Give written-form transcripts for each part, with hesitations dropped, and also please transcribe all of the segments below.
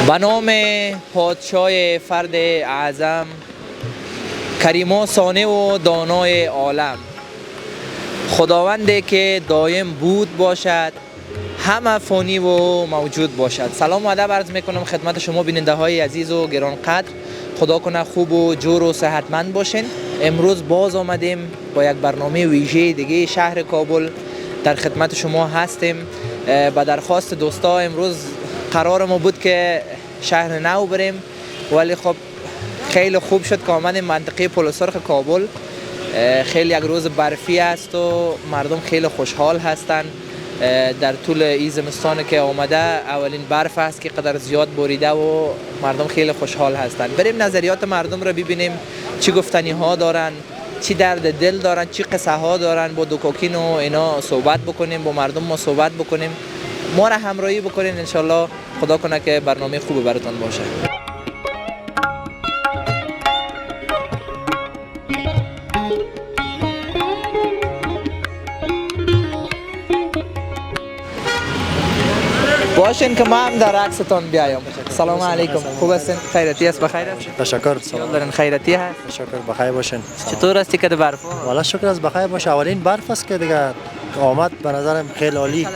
به نام پادشاه فرد اعظم، کریم و صانع و دانای عالم، خداوندی که دایم بود باشد، همه فانی و موجود باشد. سلام و ادب عرض میکنم خدمت شما بیننده های عزیز و گرانقدر. خدا کنه خوب و جور و صحتمند باشین. امروز باز آمدیم با یک برنامه ویژه دیگه شهر کابل در خدمت شما هستیم. به درخواست دوستا امروز قرار ما بود که شهر نو بریم، ولی خب خیلی خوب شد که آمدیم منطقه پل سرخ کابل. خیلی یک روز برفی است و مردم خیلی خوشحال هستند. در طول این زمستان که آمده اولین برف است که قدر زیاد بریده و مردم خیلی خوشحال هستند. بریم نظریات مردم رو ببینیم، چی گفتنی ها دارن، چی درد دل دارن، چی قصه ها دارن. با دوکاکین و اینا صحبت بکنیم، با مردم ما صحبت بکنیم، ما را همراهی بکنین. انشالله خدا کنه که برنامه خوب براتون باشه. باشین که ما هم در عکستان بیایم. سلام علیکم، خوب هستین؟ خیرتی است؟ بخیر هستین؟ تشکر. سلام دارین؟ خیرتی هست؟ تشکر، بخیر باشین. چطور هستی که برف؟ والا شکر از بخیر باشه. اولین برف است که دیگه آمد، به نظرم خیلی عالی.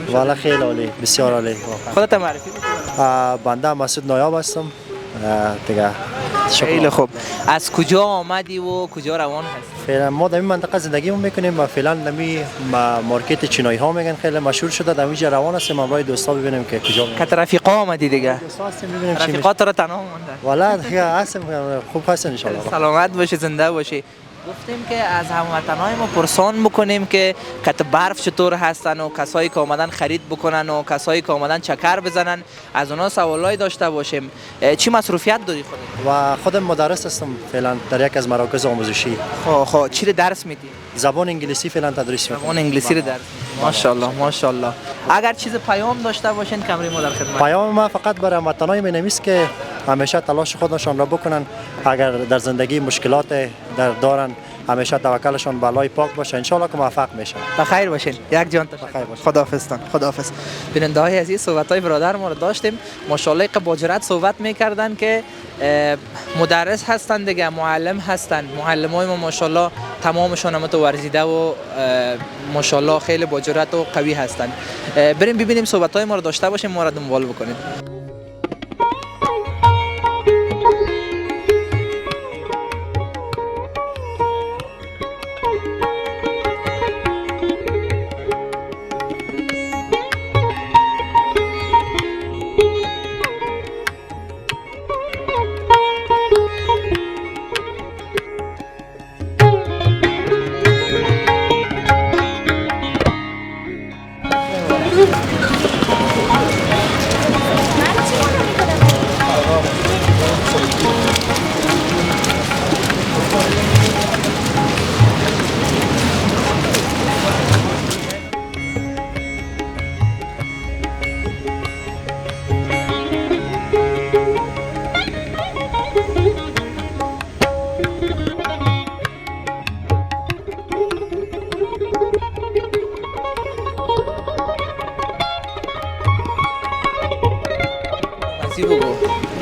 والا خیلی عالی، بسیار عالی. خودت معرفی بکن. بنده مسعود نایاب هستم دیگه. خیلی خوب. از کجا آمدی و کجا روان هستی؟ فعلا ما در این منطقه زندگی میکنیم و فعلا نمی مارکت چینایی ها میگن خیلی مشهور شده. در اینجا روان هستیم همراه دوستا ببینیم که کجا میریم. که رفیقا آمدی دیگه؟ دوستا هستیم ببینیم چی میشه. رفیقات رو تنها موندن؟ والا دیگه هستیم، خوب هستن ان شاء الله. سلامت باشی، زنده باشی. گفتیم که از هموطنای ما پرسان بکنیم که کت برف چطور هستن و کسایی که آمدن خرید بکنن و کسایی که آمدن چکر بزنن، از اونا سوالای داشته باشیم. چی مصروفیت داری خودت؟ و خودم مدرس هستم فعلا در یک از مراکز آموزشی. خب چی درس میدی؟ زبان انگلیسی فعلا تدریس میکنم. زبان انگلیسی رو درس میدی؟ ماشاءالله ماشاءالله. اگر چیز پیام داشته باشین کمری ما در خدمت. پیام ما فقط برای هموطنای مینویس که همیشه تلاش خودشان را بکنن. اگر در زندگی مشکلات دارن همیشه توکلشان به الله پاک باشه، ان شاء الله که موفق میشن. بخیر باشین. یک جان تشکر. خداحافظتان. خداحافظ. بیننده های عزیز، صحبت های برادر ما رو داشتیم. ماشاءالله که با جرأت صحبت میکردن که مدرس هستن دیگه، معلم هستن. معلمای ما ماشاءالله تمامشون هم ورزیده و ماشاءالله خیلی با جرأت و قوی هستن. بریم ببینیم صحبت های ما رو داشته باشیم، ما رو دنبال بکنیم.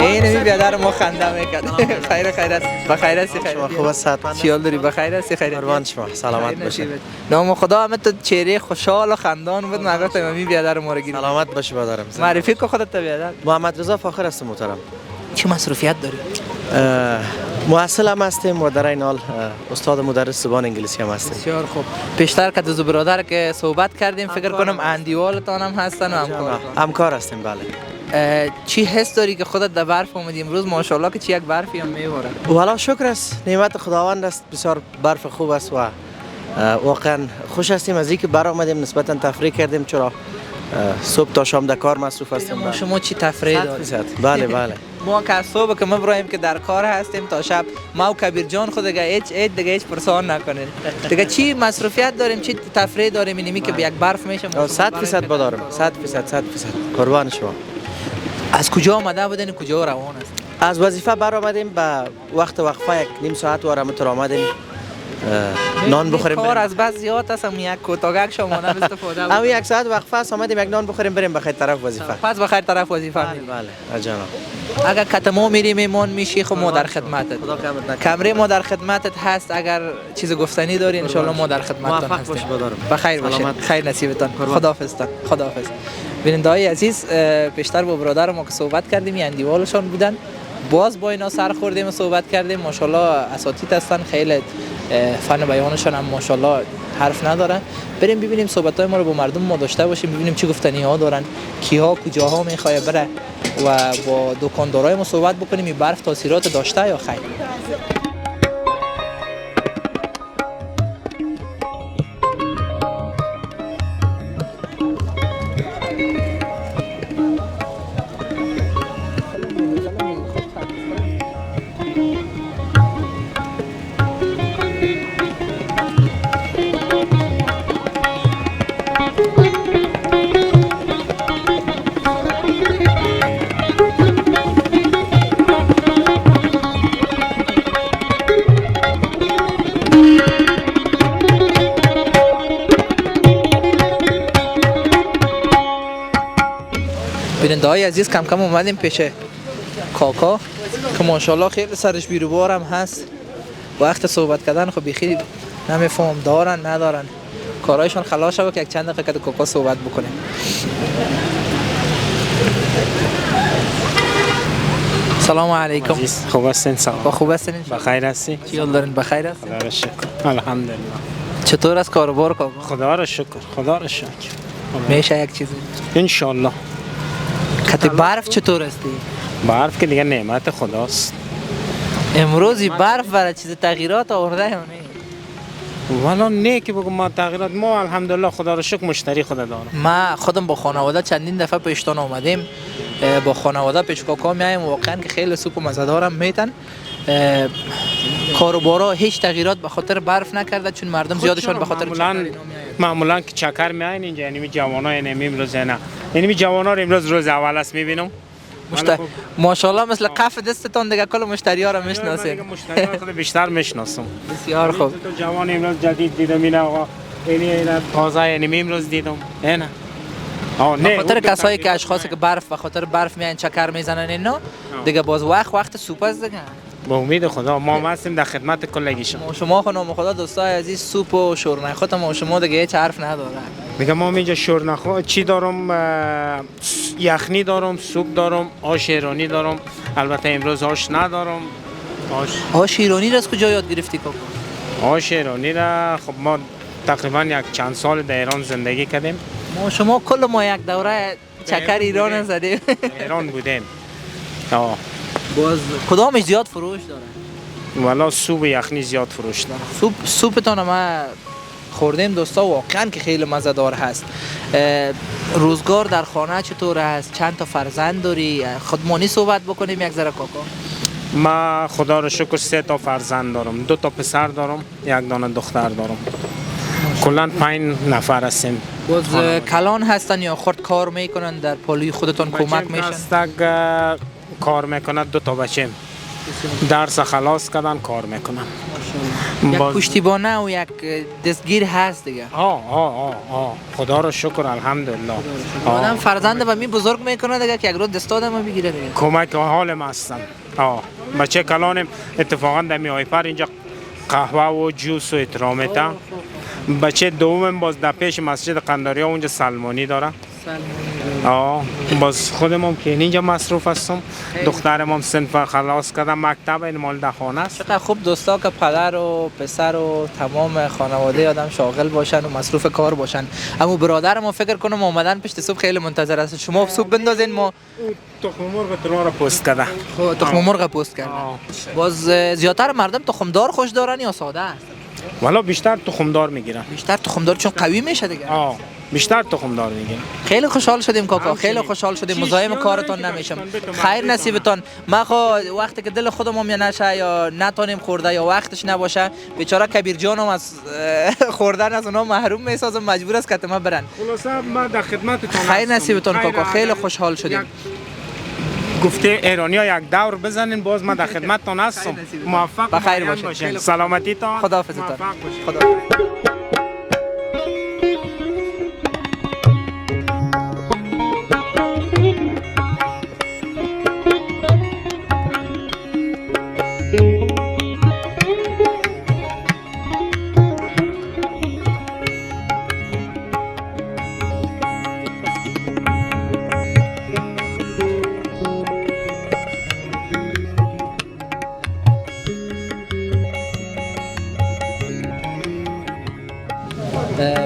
این بیادر ما خنده میکرد. خیر است. بخیر هستی؟ خیر. خوب است؟ چی حال داری؟ بخیر هستی؟ خیر. قربان شما، سلامت باشید. نام خدا همه تو چهره خوشحال و خندان بود. مگر تمامی بیادر ما رو گیری. سلامت باشی برادرم. معرفی کو خودت بیادر. محمد رضا فاخر هستم محترم. چه مصروفیت داری؟ محصل هم هستیم و در این حال استاد مدرس زبان انگلیسی هم هستیم. بسیار خوب. پیشتر که دو برادر که صحبت کردیم فکر کنم اندیوالتان هم هستن و همکار هستیم. بله. چی حس داری که خودت در برف اومدی امروز؟ ماشاءالله که چی یک برفی هم میباره. والا شکر است، نعمت خداوند است. بسیار برف خوب است و واقعا خوش هستیم از اینکه بر آمدیم، نسبتا تفریح کردیم، چرا صبح تا شام در کار مصروف هستیم. شما چی تفریح دارید؟ بله بله. ما که صبح که ما برایم که در کار هستیم تا شب، ما و کبیر جان خود هیچ پرسان نکنین. دیگه چی مصروفیت داریم، چی تفریح داریم؟ اینمی که به یک برف میشم 100% بدارم. 100% قربان شما. از کجا آمده بودین کجا روان است؟ از وظیفه بر آمدیم، به وقت وقفه یک نیم ساعت وارم آمدیم نان بخوریم کار بریم. از بس زیاد است، هم یک کوتاگک شما هم استفاده اما یک ساعت وقفه است، آمدیم یک نان بخوریم بریم بخیر طرف وظیفه. پس بخیر طرف وظیفه میری. بله جناب. اگر کتمو میری میمون میشی، خب ما در خدمتت. خدا کمت نکنه. کمره ما در خدمتت هست، اگر چیز گفتنی داری ان شاء الله ما در خدمتتان موفق هستیم. باشی بدارم. بخیر باشید، سلامت. خیر نصیبتان. خداحافظتان. خداحافظ. بیننده‌های عزیز، بیشتر با برادر ما که صحبت کردیم، اندیوالشان بودن، باز با اینا سر خوردیم و صحبت کردیم. ماشاءالله اساتید هستن، خیلی فن بیانشان هم ماشاءالله حرف ندارن. بریم ببینیم صحبت‌های ما رو با مردم ما داشته باشیم، ببینیم چه گفتنی ها دارن، کیها کجاها میخواد بره و با دکاندارای ما صحبت بکنیم این برف تاثیرات داشته یا خیر. بیننده‌های عزیز، کم کم اومدیم پیش کاکا که ماشاءالله خیلی سرش بیروبار هم هست. وقت صحبت کردن خب بخیر نمیفهم دارن ندارن، کارایشان خلاص شد که یک چند دقیقه کاکا صحبت بکنیم. سلام علیکم. خوب هستین؟ سلام. خوب هستین؟ بخیر هستی؟ چی حال دارین؟ بخیر هستین؟ خدا را شکر. الحمدلله. چطور است کاروبار کاکا؟ خدا را شکر. خدا را شکر. میشه یک چیزی؟ ان شاء الله. خط برف چطور هستی؟ برف که دیگه نعمت خداست. امروزی برف برای چیز تغییرات آورده یا نه؟ والا نه که بگم ما تغییرات، ما الحمدلله خدا را شکر مشتری خدا دارم. ما خودم با خانواده چندین دفعه پیشتان آمدیم، با خانواده پیش کاکا میایم، واقعا که خیلی سوپ و مزه‌دارم میتن. کاروبارا هیچ تغییرات به خاطر برف نکرده، چون مردم زیادشان به خاطر معمولا که چکر میاین اینجا، یعنی جوانا یعنی امروز نه، یعنی جوانا رو امروز روز اول است میبینم. ماشاءالله مثل قف دستتون دیگه کل مشتری ها رو میشناسین. مشتری ها خود بیشتر میشناسم. بسیار خوب. تو جوان امروز جدید دیدم اینا آقا، اینا تازه یعنی امروز دیدم. نه به خاطر کسایی که اشخاصی که به خاطر برف میان چکر میزنن اینا دیگه باز وقت سوپ است دیگه. با امید خدا ما هستیم در خدمت کلگیشون. شما خانم خدا دوستای عزیز، سوپ و شورنخوت ما شما دیگه هیچ حرف نداره. میگم ما اینجا شورنخوت چی دارم، یخنی دارم، سوپ دارم، آش ایرانی دارم. البته امروز آش ندارم. آش ایرانی را از کجا یاد گرفتی کاکا؟ آش ایرانی را خب ما تقریبا یک چند سال در ایران زندگی کردیم. شما کل ما یک دوره چکر ایران زدیم. ایران بودیم. باز کدامش زیاد فروش داره؟ والا سوپ یخنی زیاد فروش داره. سوپتون ما خوردیم دوستا، واقعا که خیلی مزه‌دار هست. روزگار در خانه چطور است؟ چند تا فرزند داری؟ خودمانی صحبت بکنیم یک ذره کاکا. ما خدا رو شکر 3 تا فرزند دارم، 2 تا پسر دارم، 1 دانه دختر دارم. کلاً 5 نفر هستیم. باز کلان هستن یا خرد کار میکنن در پالوی خودتون کمک میشن؟ کار میکنن. 2 تا بچه درس خلاص کردن کار میکنن. یک پشتیبانه و یک دستگیر هست دیگه. خدا رو شکر الحمدلله. آدم فرزند و می بزرگ میکنه دیگه که یک روز دست آدم بگیره دیگه. کمک حال ما هستن. بچه کلانم اتفاقا در میایپر اینجا قهوه و جوس و اترامیتا. بچه دومم باز در پیش مسجد قنداریا اونجا سلمانی داره. باز خودم هم که اینجا مصروف هستم. دخترم هم صنف خلاص کردم، مکتب این مال در خانه است. چقدر خوب دوستا که پدر و پسر و تمام خانواده آدم شاغل باشن و مصروف کار باشن. اما برادرم فکر کنم اومدن پشت صبح خیلی منتظر است. شما صبح بندازین ما تخم مرغ تنها را پست کرده. تخم مرغ پست کرده. باز زیادتر مردم تخمدار خوش دارن یا ساده است؟ والا بیشتر تخمدار میگیرن. بیشتر تخمدار چون قوی میشه دیگه. بیشتر تخمدار میگیرن. خیلی خوشحال شدیم کاکا، خیلی خوشحال شدیم. مزاحم کارتون نمیشم. خیر نصیبتون. ما وقتی که دل خودمون نشه یا نتونیم خورده یا وقتش نباشه، بیچاره کبیر جانم از خوردن از اونها محروم میسازم، مجبور است که ما برن. خلاصه ما در خدمتتون. خیر نصیبتون کاکا، خیلی خوشحال شدیم. گفته ایرانی‌ها یک دور بزنین باز من در خدمتتان هستم. موفق بخیر باشین. باشین. سلامتیتان. خداحافظتان. موفق باشین. خدا.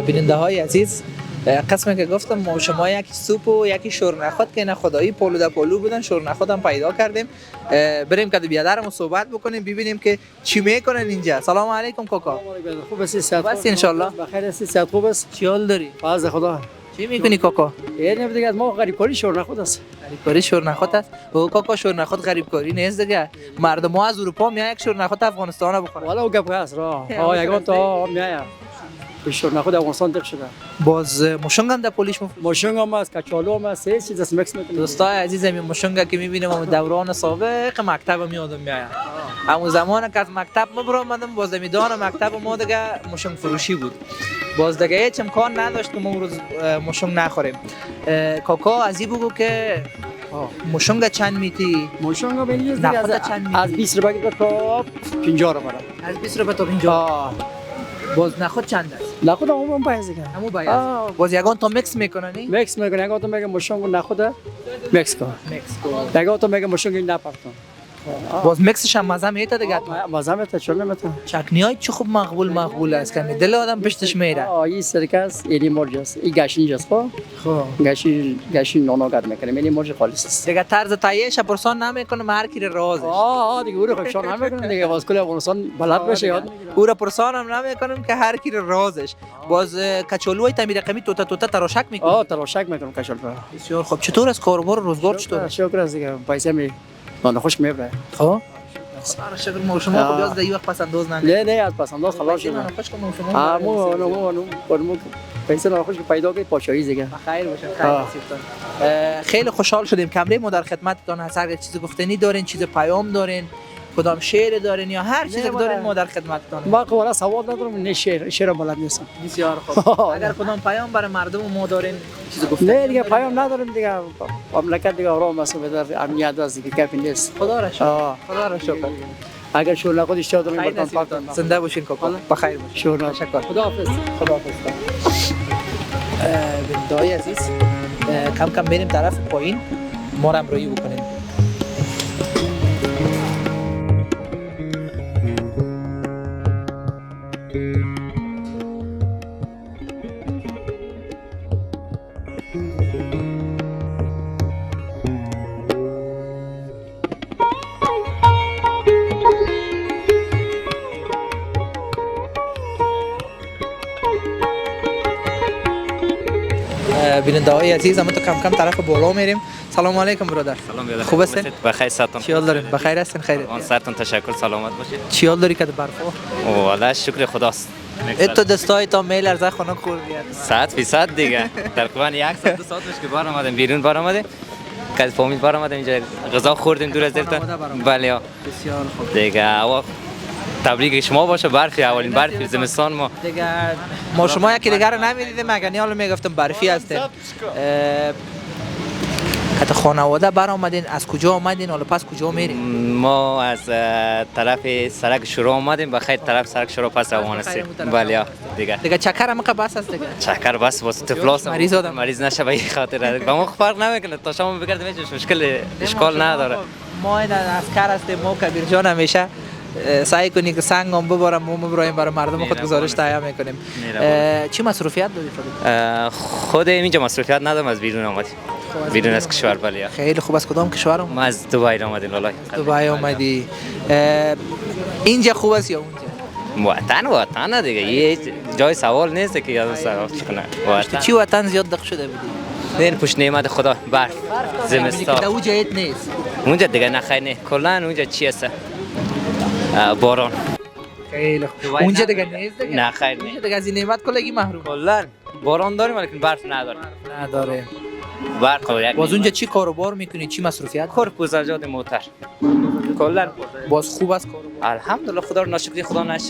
بیننده های عزیز، قسمی که گفتم ما شما یکی سوپ و یکی شورنخود که اینا خدایی پولو در پولو بودن، شورنخود هم پیدا کردیم. بریم که بیادرمو صحبت بکنیم ببینیم که چی میکنن اینجا. سلام علیکم کاکا. خوب هستی؟ صحت هستی انشالله؟ بخیر هستی؟ صحت خوب است؟ چی حال داری؟ فضل خدا. چی میکنی کاکا؟ یه دیگه از ما غریب کاری شورنخود است. غریب کاری شورنخود است؟ او کاکا شورنخود غریب کاری نیست دیگه. مردم ها از اروپا میان یک شورنخود افغانستان بخورن. والا او گپ هست را. یگان تا میایم. شورنخود افغانستان دق شده. باز مشنگ هم در پولیش مشنگ هم است، کچالو هم است، سه چیز است میکس میکنیم. دوستای عزیزم این مشنگ که میبینیم اون دوران سابق مکتب میادم میایم. همون زمان که از مکتب ما برآمدم باز میدان مکتب ما دیگه مشنگ فروشی بود. باز دیگه هیچ امکان نداشت که ما اون روز مشنگ نخوریم. کاکا از این بگو که مشنگ چند میتی؟ مشنگ هم اینجاست دیگه از 20 روپیه تا 50 روپیه. از 20 روپیه تا 50. باز نخود چند است؟ نخود هم باید دیگه. همون باید. باز یگان تا میکس میکننی؟ میکس میکنه. یگان تا میگه مشنگ نخود میکس کن. میکس کن. یگان تا میگه مشنگ نپختن. باز میکسش هم مزه میته دیگه. مزه میته چون نمیته. چکنی های چه خوب مقبول است که دل آدم پشتش میره. این سرکه است، این مرج است، این گشنیج است. خب گشی نونوگات میکنه. این مرج خالص است. دیگه طرز تاییدش پرسان نمیکنه هر کی رازش. دیگه او رو خوشان نمیکنه دیگه. باز کل افغانستان بلد بشه یاد. او رو پرسان هم نمیکنم که هر کی رازش. باز کچالوی تعمیر رقمی توتا تراشک میکنه. تراشک میکنم کچالو. بسیار خوب. چطور است کاروبار روزگار چطور؟ شکر است دیگه. پیسه می نان خوش میبره. خب شکر ما شما خب یاد دیگه وقت پس انداز نه از پس انداز خلاص شد. خوش کنم شما. مو پیسه نان خوش پیدا کنید پادشاهی دیگه. خیر باشه. خیلی خوشحال شدیم. کمره ما در خدمتتان هست. اگه چیز گفتنی دارین، چیز پیام دارین، کدام شعر دارین یا هر چیزی دارین ما در خدمتتان. ما والا سوال ندارم. نه شعر بلد نیستم. بسیار خوب. اگر کدام پیام برای مردم ما دارین چیز گفتنی؟ نه دیگه پیام ندارم دیگه. مملکت دیگه آرام است و در امنیت است دیگه. کافی نیست. خدا را شکر. اگر شورنخود اشتیا داریم برتان پاک زنده باشین کاکا. بخیر باشین. شکر. خداحافظ. بندای عزیز کم کم بریم طرف پایین ما رو همراهی بکنین. بیننده های عزیز ما تو کم کم طرف بالا میریم. سلام علیکم برادر. سلام برادر. خوب هستین؟ بخیر ساتون. چی حال دارین؟ بخیر هستین؟ خیر. آن سرتون تشکر سلامت باشید. چی حال داری که برفا؟ والله شکر خداست. تو دستای تا میل ارزه خونه خوردی. 100% دیگه. تقریبا 1 ساعت 2 ساعت پیش که بار اومدم بیرون بار اومدم. که فامیل بار اومدم اینجا غذا خوردیم دور از دلتون. بله. بسیار خوب. دیگه تبریک شما باشه. برفی اولین برفی زمستان ما دیگه ما شما یکی دیگر رو نمیدیدیم مگه حالا میگفتم برفی هستین. حتی خانواده بر آمدین از کجا آمدین حالا پس کجا میرین؟ ما از طرف سرک شروع آمدیم و خیلی طرف سرک شروع پس روان هستیم. بله دیگه چکر هم بس است دیگه. چکر بس واسه طفلاست مریض نشه به این خاطر با ما فرق نمیکنه تا شما بگردیم هیچ مشکل اشکال نداره. ما این عسکر هستیم ما کبیر جان همیشه سعی کنی که سنگ هم ببارم ما برایم برای مردم خود گزارش تهیه میکنیم. چی مصروفیت داری خود اینجا مصروفیت ندارم. از بیرون آمدیم. بیرون از کشور. بله. خیلی خوب. از کدام کشور ما از دبی آمدیم. والله دبی آمدی. اینجا خوب است یا اونجا؟ وطن دیگه. یه جای سوال نیست که یاد سوال کنه. وطن چی وطن زیاد دق شده بودی؟ نه پشت نعمت خدا برف زمستان. اونجا هیچ نیست. اونجا دیگه نه خیر نه. کلا اونجا چی است؟ باران. خیلی خوب. اونجا دیگه نیست دیگه. نه خیر نه. دیگه از این نعمت کلگی محروم. کلا باران داریم ولی برف نداره. برق و یک باز اونجا چی کاروبار میکنی؟ چی مصروفیت؟ کار پوزرجات موتر کلا باز خوب است کاروبار. الحمدلله خدا رو ناشکری خدا نش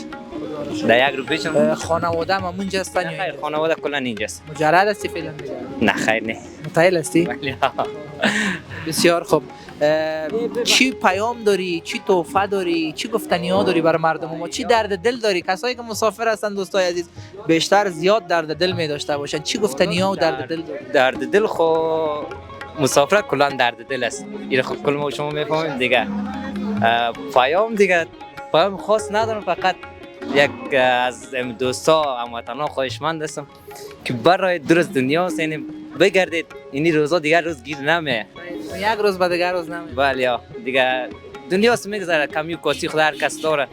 در یک رو پیشم خانواده هم همونجا هستن یا خیر اینجا؟ خانواده کلا اینجاست. مجرد هستی فعلا دیگه؟ نه خیر نه متأهل هستی؟ ولی بسیار خوب. چی پیام داری؟ چی تحفه داری؟ چی گفتنی ها داری برای مردم ما؟ چی درد دل داری؟ کسایی که مسافر هستن دوستای عزیز بیشتر زیاد درد دل می داشته باشن. چی گفتنی ها و درد دل داری؟ درد دل خو مسافرت کلا درد دل است. این خود کل ما شما میفهمیم دیگه. پیام دیگه پیام خاص ندارم، فقط یک از دوستا هموطنا خواهشمند هستم که برای درست دنیا سینیم بگردید. اینی روزا دیگر روز گیر نمیه. یک روز بعد دیگر روز نمی. بله دیگه دنیا میگذره، کمی و کاسی خود هر کس داره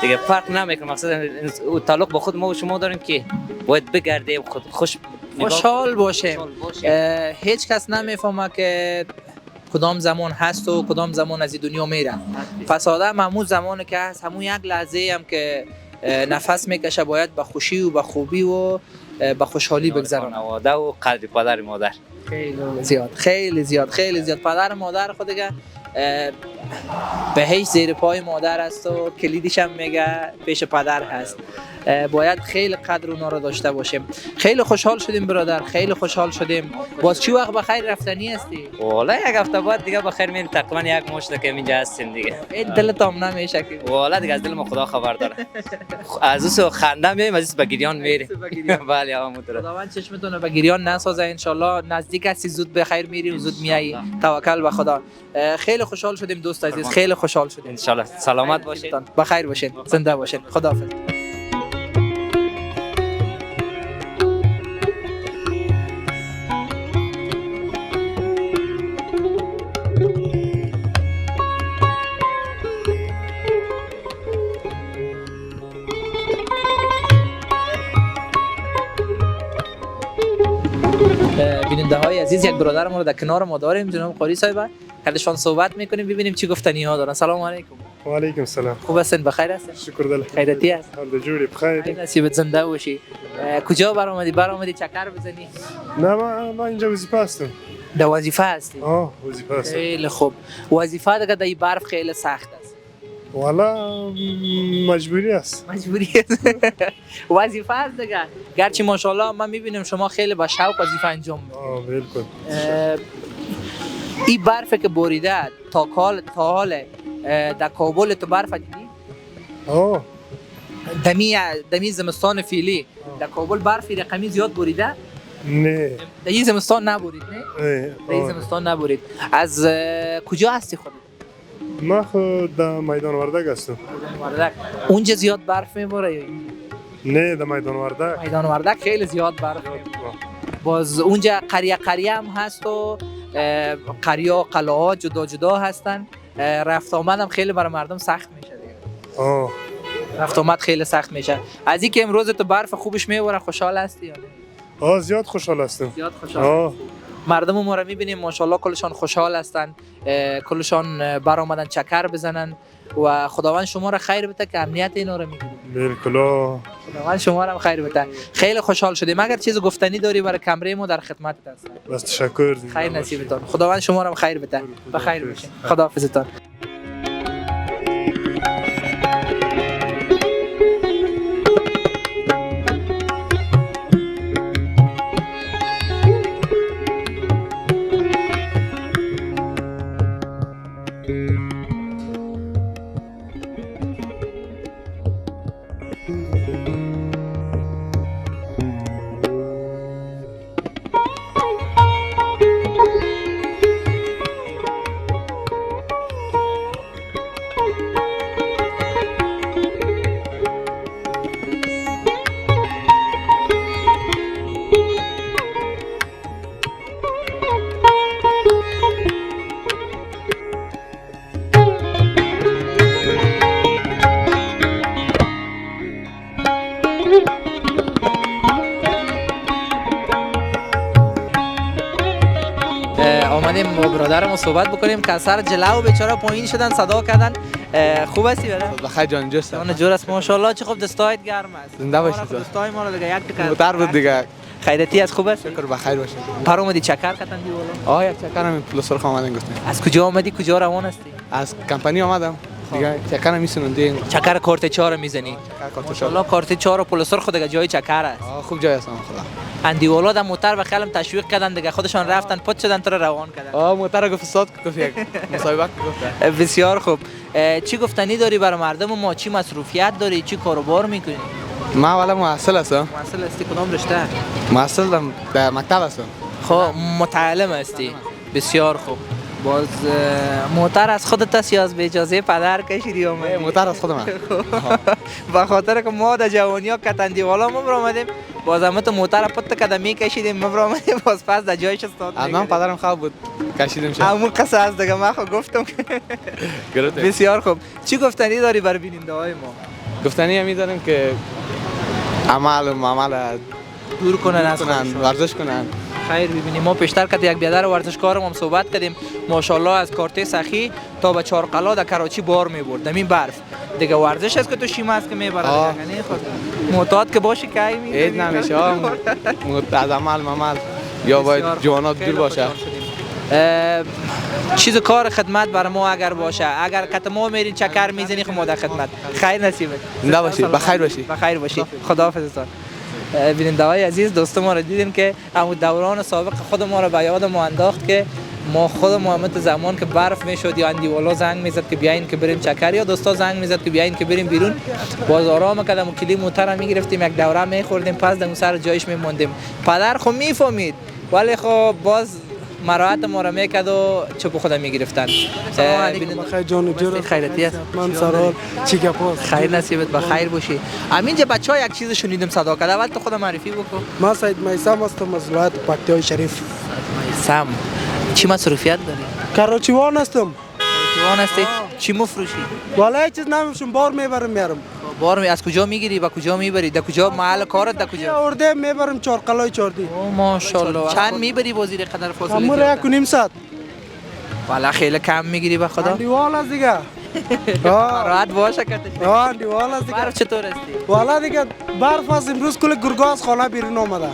دیگه، فرق نمیکنه. مقصد تعلق با خود ما و شما داریم که باید بگردیم خود خوشحال باشیم. هیچ کس نمیفهمه که کدام زمان هست و کدام زمان از این دنیا میره. فساده همون زمانی که هست، همون یک لحظه هم که نفس میکشه باید به خوشی و به خوبی و به خوشحالی بگذرونه. خانواده و قدر پدر مادر خیلی زیاد پدر مادر خود دیگه به هیچ زیر پای مادر است و کلیدش هم میگه پیش پدر هست. باید خیلی قدر اونا رو داشته باشیم. خیلی خوشحال شدیم برادر، خیلی خوشحال شدیم. باز چی وقت بخیر رفتنی هستی؟ والا یک هفته بعد دیگه بخیر میریم، تقریبا یک ماه شده که اینجا هستیم دیگه. این دلت هم نمیشه که والا دیگه از دل ما خدا خبر داره. از اون خنده میایم، از به گریان میریم. بله همونطوره. خداوند چشمتون رو به گریان نسازه ان شاء الله. نزدیک هستی، زود بخیر میری و زود میایی. توکل به خدا. خیلی خوشحال شدیم دوست عزیز، خیلی خوشحال شدیم. ان شاء الله سلامت باشید، بخیر باشین، زنده باشین. خداحافظ. بیننده های عزیز، یک برادر ما رو در کنار ما داریم، جناب قاری صاحب. کلشان صحبت میکنیم ببینیم چی گفتنی ها دارن. سلام علیکم. و علیکم السلام. خوب هستین؟ بخیر هستین؟ شکر دل. خیرتی هست؟ حال جوری بخیر. نصیبت زنده باشی. کجا برآمدی چکر بزنی؟ نه ما اینجا وظیفه هستم. در وظیفه هستی؟ وظیفه هستم. خیلی خوب. وظیفه دیگه در این برف خیلی سخت است. والا مجبوری است. مجبوری است. وظیفه است دیگه. گرچه ماشاءالله من میبینم شما خیلی با شوق وظیفه انجام میدید. بالکل. این برف که بریده تا حال در کابل تو برف دیدی؟ دمی زمستان فعلی در کابل برفی رقمی زیاد بریده؟ نه. در این زمستان نبرید نه؟ در این زمستان نبرید. از کجا هستی خودت؟ ما خود در میدان وردک هستم. اونجا زیاد برف میباره یا نه؟ در میدان وردک. میدان وردک خیلی زیاد برف میباره. باز اونجا قریه هم هست و قریه و قلعه جدا هستن. رفت آمد هم خیلی برای مردم سخت میشه دیگه. رفت آمد خیلی سخت میشه. از اینکه امروز تو برف خوبش میباره خوشحال هستی یا نه؟ زیاد خوشحال هستم. زیاد خوشحال. مردم ما رو میبینیم ماشاءالله کلشان خوشحال هستن، کلشان برآمدن چکر بزنن و خداوند شما را خیر بده که امنیت اینا رو میگیرید. بالکل. خداوند شما را خیر بده. خیلی خوشحال شدیم. اگر چیز گفتنی داری برای کمره ما در خدمتت هستم. بس تشکر. خیر نصیبتون. خداوند شما را خیر بده. بخیر باشین. خداحافظتون. آمدیم با برادرمو صحبت بکنیم که سر جلو بیچاره پایین شدن صدا کردن. خوب هستی برادر؟ بخیر جان جست. جون جور است ماشاءالله. چه خوب دستایت گرم است. زنده باشید. دستای ما رو دیگه یک موتر بود دیگه. خیرتی از خوب است؟ شکر بخیر باشید. پر اومدی چکر کردن بالا؟ یک چکر هم پلوس سرخ آمدن گفتن. از کجا آمدی کجا روان هستی؟ از کمپانی آمدم. دیگه چکر هم میسونندیم. چکر کارت 4 میزنی؟ والله کارت 4 و پل سرخ دیگه جای چکر است. خوب جای است خدا. اندیوالا در موتر و خیالم تشویق کردن دیگه خودشان رفتن پد شدن تو رو روان کردن. موتر گفت استاد گفت یک مصاحبه گفت. بسیار خوب. چی گفتنی داری برای مردم ما؟ چی مصروفیت داری؟ چی کاروبار میکنی؟ ما والا محصل هستم. محصل هستی کدام رشته؟ محصل در مکتب هستم. خب متعلم هستی. بسیار خوب. باز موتر از خودت است یا از به اجازه پدر کشیدی اومدی؟ موتر از خودم. به خاطر که ما در جوانی‌ها کتندی والا ما برآمدیم باز هم تو موتر پت قدمی کشیدیم ما برآمدیم باز پس در جایش استاد. من پدرم خواب بود کشیدیم شد. همون قصه از دیگه من خود گفتم. بسیار خوب. چی گفتنی داری بر بیننده های ما؟ گفتنی همی داریم که عمل دور کنن از ورزش کنن. خیر ببینیم ما پیشتر که یک بیادر ورزشکارم هم صحبت کردیم ماشاءالله از کارت سخی تا به چارقلا در کراچی بار میبرد این برف دیگه ورزش است که تو شیمه است که میبره دیگه خود معتاد که باشی که عید نمیشه از عمل یا باید جوانات دور باشه. چیز کار خدمت برای ما اگر باشه اگر کت ما میرین چکر میزنی خب ما در خدمت خیر نصیبت زنده باشی بخیر باشی بخیر باشی خداحافظتان. بیننده های عزیز دوست ما رو دیدیم که همون دوران سابق خود ما رو به یاد ما انداخت که ما خود محمد زمان که برف میشد یا اندیوالا زنگ میزد که بیاین که بریم چکر یا دوستا زنگ میزد که بیاین که بریم بیرون باز آرام کردم و کلی موتر میگرفتیم یک دوره میخوردیم پس در سر جایش میموندیم. پدر خب میفهمید ولی خب باز مراحت ما رو میکرد و چوب خودم میگرفتن. سلام علیکم بخیر جان جور خیرتی است من سرال چی گپاست خیر نصیبت بخیر باشی. همینجا بچه‌ها یک چیز شنیدم صدا کرد اول تو خودم معرفی بکن. من سید میثم هستم از ولایت پکتیای شریف. میثم چی مصروفیت داری؟ کراچیوان هستم. کراچیوان هستی؟ چی مفروشی؟ والا چیز نمیفروشم بار میبرم میارم. بار از کجا میگیری و کجا میبری؟ در کجا محل کارت در کجا؟ ارده میبرم چارقلای چاردی. او ماشاءالله. چند میبری بازی قدر فاصله؟ همون 1.5 ساعت. والا خیلی کم میگیری به خدا. دیوال از دیگه. راحت باشه کتش. دیوال از دیگه. برف چطور هستی؟ والا دیگه برف از امروز کل گرگاز خانه بیرون اومده.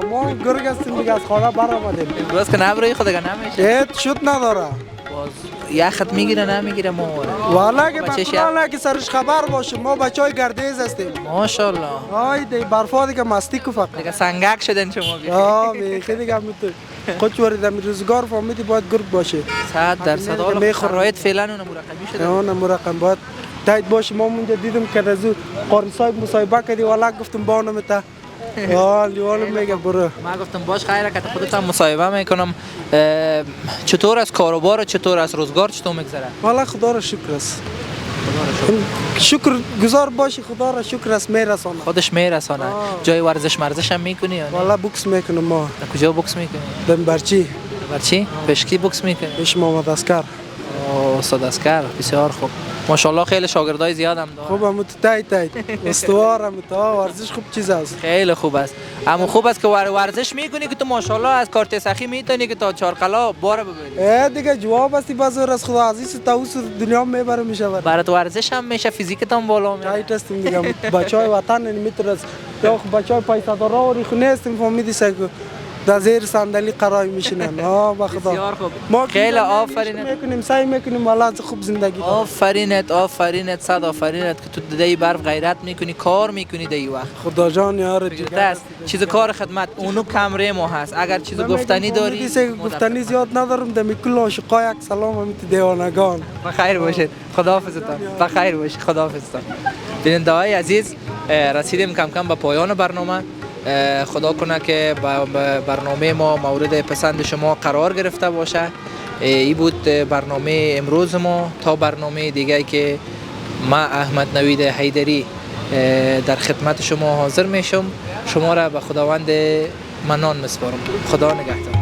ما گرگ هستیم دیگه از خانه بر آمدیم. امروز که نبری خود دیگه نمیشه. شد نداره. باز یخت میگیره نمیگیره ما. والا که بچه‌ها که سرش خبر باشه ما بچهای گردیز هستیم. ماشاءالله. آی دی برفا دیگه مستی کو فقط. دیگه سنگک شدن شما بیا. میخه دیگه میتو. خود وریدم روزگار فهمیدی باید گرگ باشه. 100% حالا خرایط فعلا اون مرقمی شده. اون مرقم باید تایید باشه ما اونجا دیدم که رزو قاری صاحب مصاحبه کردی والا گفتم با اونم تا لیوال میگه برو. ما گفتم باش خیره که خودت هم مصاحبه میکنم. چطور از کاروبار چطور از روزگار چطور میگذره؟ والا خدا را شکر است. شکر گزار باشی خدا را شکر است میرسانه. خودش میرسانه. جای ورزش هم میکنی؟ والا بوکس میکنم ما. کجا بوکس میکنی؟ دم برچی. برچی؟ پیشکی بوکس میکنی؟ پیش محمد اسکر. استاد اسکر بسیار خوب. ماشاءالله خیلی شاگردای زیاد هم داره. خوبم تایید استوارم تو ورزش خوب چیز است. خیلی خوب است. اما خوب است که ورزش میکنی که تو ماشاءالله از کارت سخی میتونی که تا چارقلا بار ببری. دیگه جواب هستی بازار از خدا عزیز تا اوس دنیا میبره میشه. برات ورزش هم میشه فیزیکت هم بالا میره. تایید هستیم دیگه بچهای وطن نمیترس. یا بچهای پیسه دارا و ریخ نیستیم فهمیدی سگ در زیر صندلی قرار میشینن. به خدا. بسیار خوب. ما خیلی آفرینت میکنیم سعی میکنیم والا خوب زندگی. آفرینت صد آفرینت که تو دای برف غیرت میکنی کار میکنی دای وقت. خدا جان یار است. چیز کار خدمت اونو کمره ما هست. اگر چیز گفتنی داری گفتنی زیاد ندارم دمی کل عاشقای یک سلام امیت دیوانگان. بخیر باشید. خداحافظتان. بخیر باشید. خداحافظتان. بیننده های عزیز رسیدیم کم کم به پایان برنامه. خدا کنه که برنامه ما مورد پسند شما قرار گرفته باشه. این بود برنامه امروز ما. تا برنامه دیگه که من احمد نوید حیدری در خدمت شما حاضر میشم شما را به خداوند منان میسپارم. خدا نگهدار.